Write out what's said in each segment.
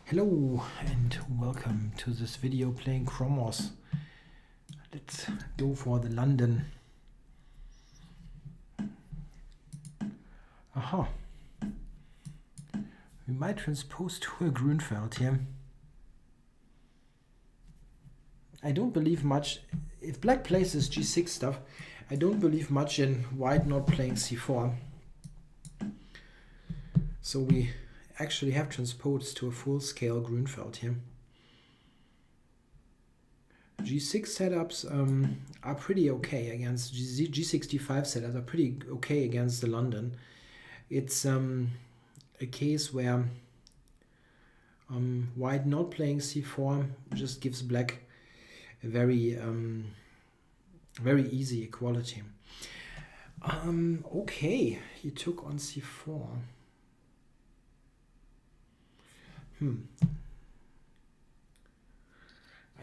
Hello and welcome to this video playing kromos. Let's go for the London. Aha. We might transpose to a Grunfeld here. I don't believe much. If black plays this g6 stuff, I don't believe much in white not playing c4. So we actually have transposed to a full-scale Grunfeld here. G6 setups are pretty okay against G65 setups are pretty okay against the London. It's a case where white not playing c4 just gives black a very easy equality. Okay, he took on c4.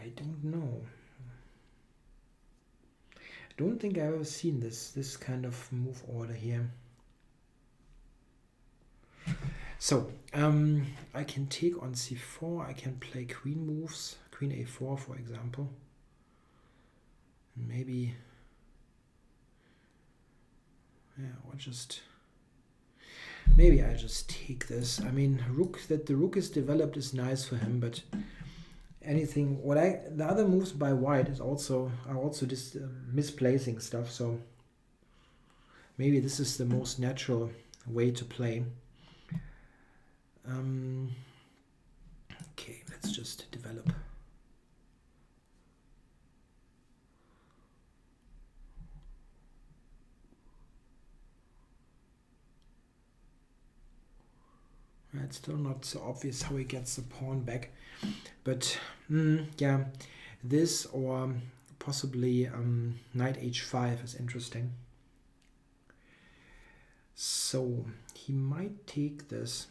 I don't know. I don't think I've ever seen this kind of move order here. So I can take on c4. I can play queen moves, queen a4 for example. Maybe, yeah, or just maybe I just take this. I mean, the rook is developed is nice for him, but anything the other moves by white are also just misplacing stuff. So maybe this is the most natural way to play. Okay, let's just develop. It's still not so obvious how he gets the pawn back, but yeah, this or possibly knight h5 is interesting. So he might take this.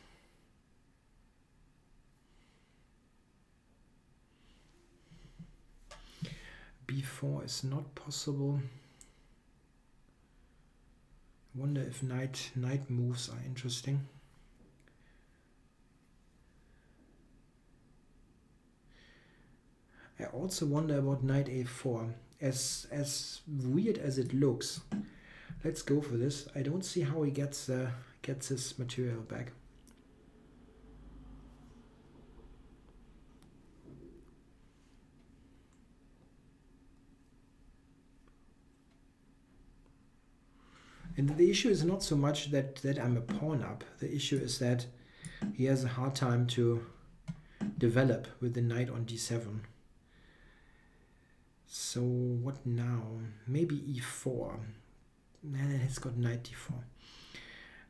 b4 is not possible. I wonder if knight moves are interesting. I also wonder about knight a4. As weird as it looks, let's go for this. I don't see how he gets his material back. And the issue is not so much that I'm a pawn up. The issue is that he has a hard time to develop with the knight on d7. So what now? Maybe e4. Then he's got knight d4.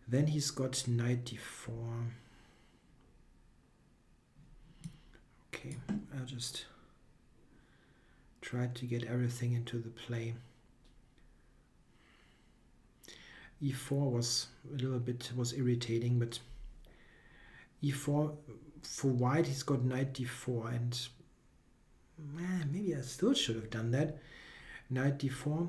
Then he's got knight d4. Okay, I'll just try to get everything into the play. e4 was irritating, but e4 for white, he's got knight d4, and maybe I still should have done that. Knight d4.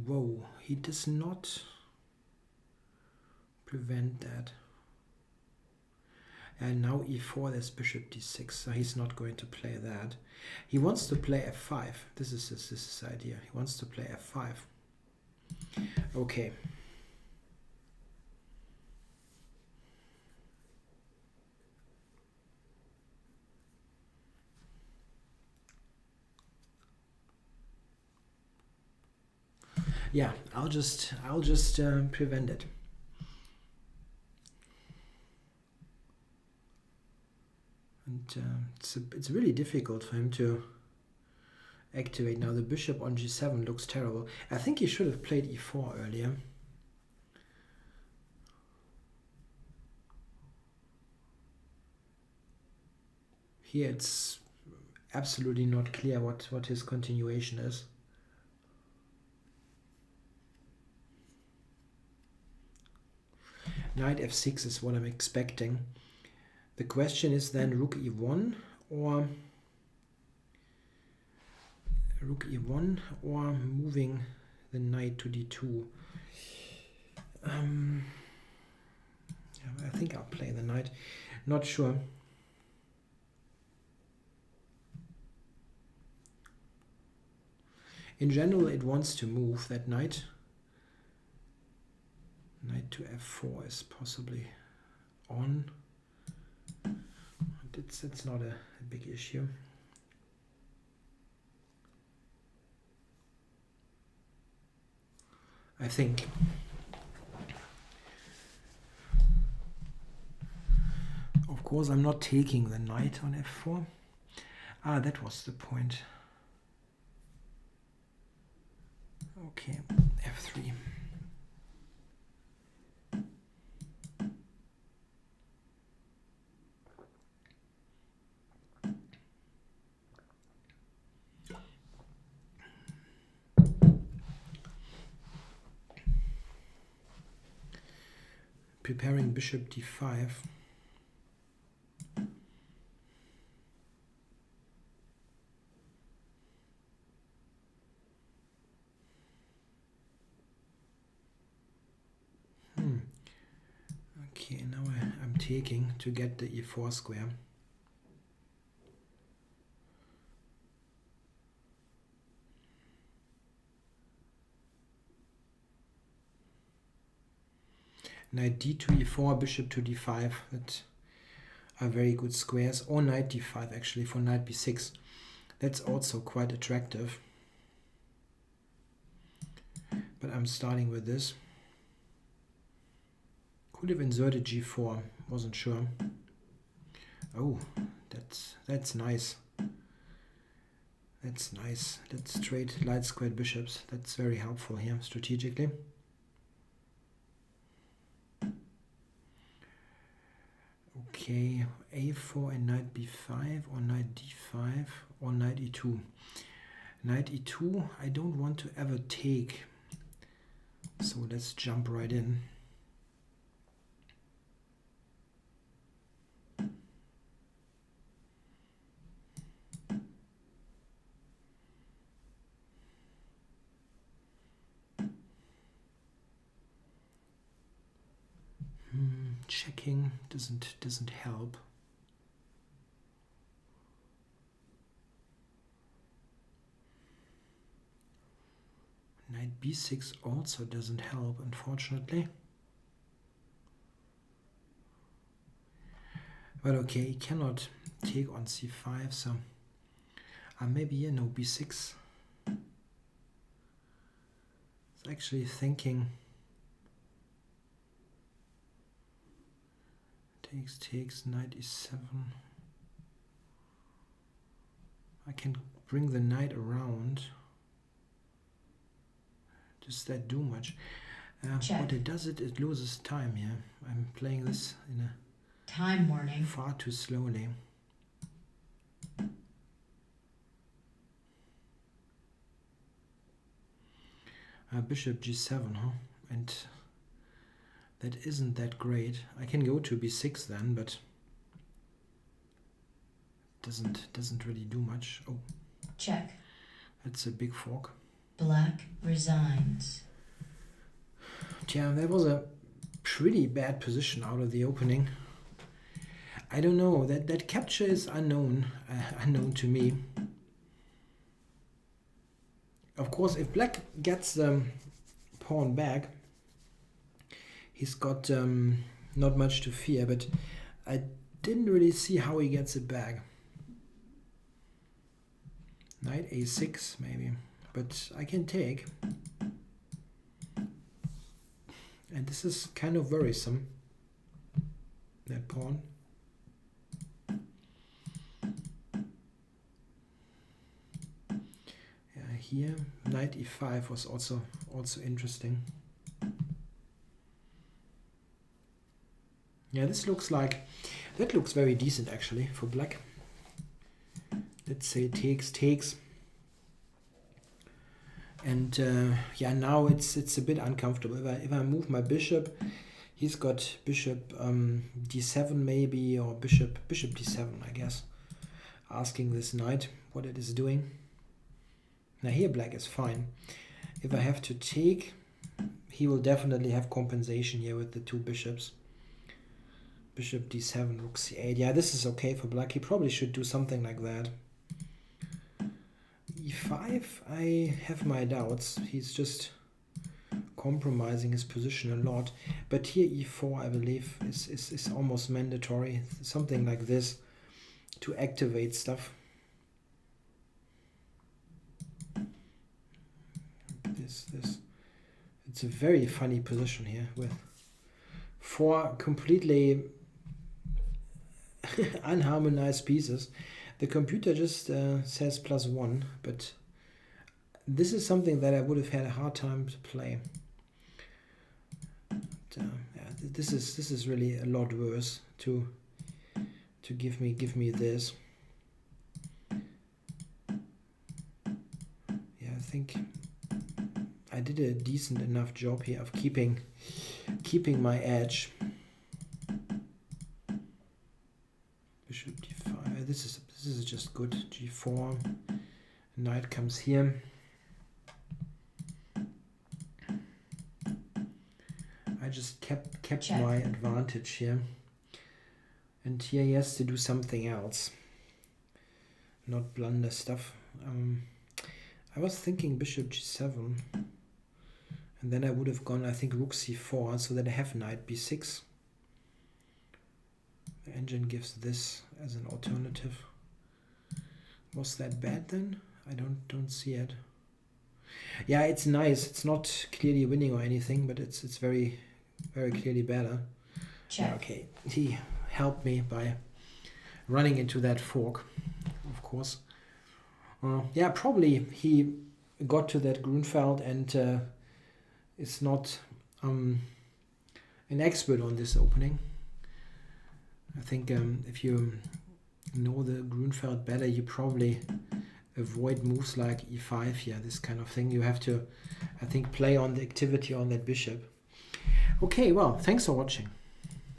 Whoa, he does not prevent that. And now e4, there's bishop d6, so he's not going to play that. He wants to play f5. This is his idea. He wants to play f5. Okay. Yeah, I'll just prevent it. And it's really difficult for him to activate now. The bishop on g7 looks terrible. I think he should have played e4 earlier. Here it's absolutely not clear what his continuation is. Knight f6 is what I'm expecting. The question is then rook e1 or moving the knight to d2. I think I'll play the knight. Not sure. In general, it wants to move that knight. Knight to f4 is possibly on. It's not a big issue. I think. Of course, I'm not taking the knight on f4. Ah, that was the point. Okay, f3. Preparing bishop d5. Okay, now I'm taking to get the e4 square. Knight d to e4, bishop to d5, that are very good squares. Or knight d5 actually for knight b6. That's also quite attractive. But I'm starting with this. Could have inserted g4, wasn't sure. Oh, that's nice. That's nice. That's straight light squared bishops. That's very helpful here strategically. Okay, a4 and knight b5 or knight d5 or knight e2. Knight e2 I don't want to ever take. So let's jump right in. Checking doesn't help. Knight b6 also doesn't help, unfortunately. But okay, he cannot take on c5, so maybe here no b6. It's actually thinking takes knight e7. I can bring the knight around. Does that do much? What it does, it loses time here. I'm playing this in a time warning. Far too slowly. Bishop g7, huh? And that isn't that great. I can go to b6 then, but doesn't really do much. Oh, check. That's a big fork. Black resigns. Yeah, that was a pretty bad position out of the opening. I don't know. That capture is unknown to me. Of course, if black gets the pawn back, he's got not much to fear, but I didn't really see how he gets it back. Knight a6 maybe, but I can take. And this is kind of worrisome, that pawn. Yeah, here knight e5 was also interesting. Yeah, that looks very decent actually for black. Let's say takes. And yeah, now it's a bit uncomfortable. If I move my bishop He's got bishop d7 maybe, or bishop d7, I guess. Asking this knight what it is doing. Now here black is fine. If I have to take, he will definitely have compensation here with the two bishops. Bishop d7, rook c8. Yeah, this is okay for black. He probably should do something like that. e5, I have my doubts. He's just compromising his position a lot. But here e4, I believe, is almost mandatory. Something like this to activate stuff. This. It's a very funny position here with 4 completely unharmonized pieces. The computer just says +1, but this is something that I would have had a hard time to play. But, yeah, this is really a lot worse to give me this. Yeah, I think I did a decent enough job here of keeping my edge. Bishop d5. This is just good. g4. Knight comes here. I just kept Check. my advantage here. And here he has to do something else. Not blunder stuff. I was thinking bishop g7. And then I would have gone, I think, rook c4, so that I have knight b6. The engine gives this as an alternative. Was that bad then? I don't see it. Yeah, it's nice. It's not clearly winning or anything, but it's very, very clearly better. Check. Yeah, okay, he helped me by running into that fork, of course. Yeah, probably he got to that Grunfeld and is not an expert on this opening. I think if you know the Grunfeld better, you probably avoid moves like e5 here, this kind of thing. You have to, I think, play on the activity on that bishop. Okay, well, thanks for watching.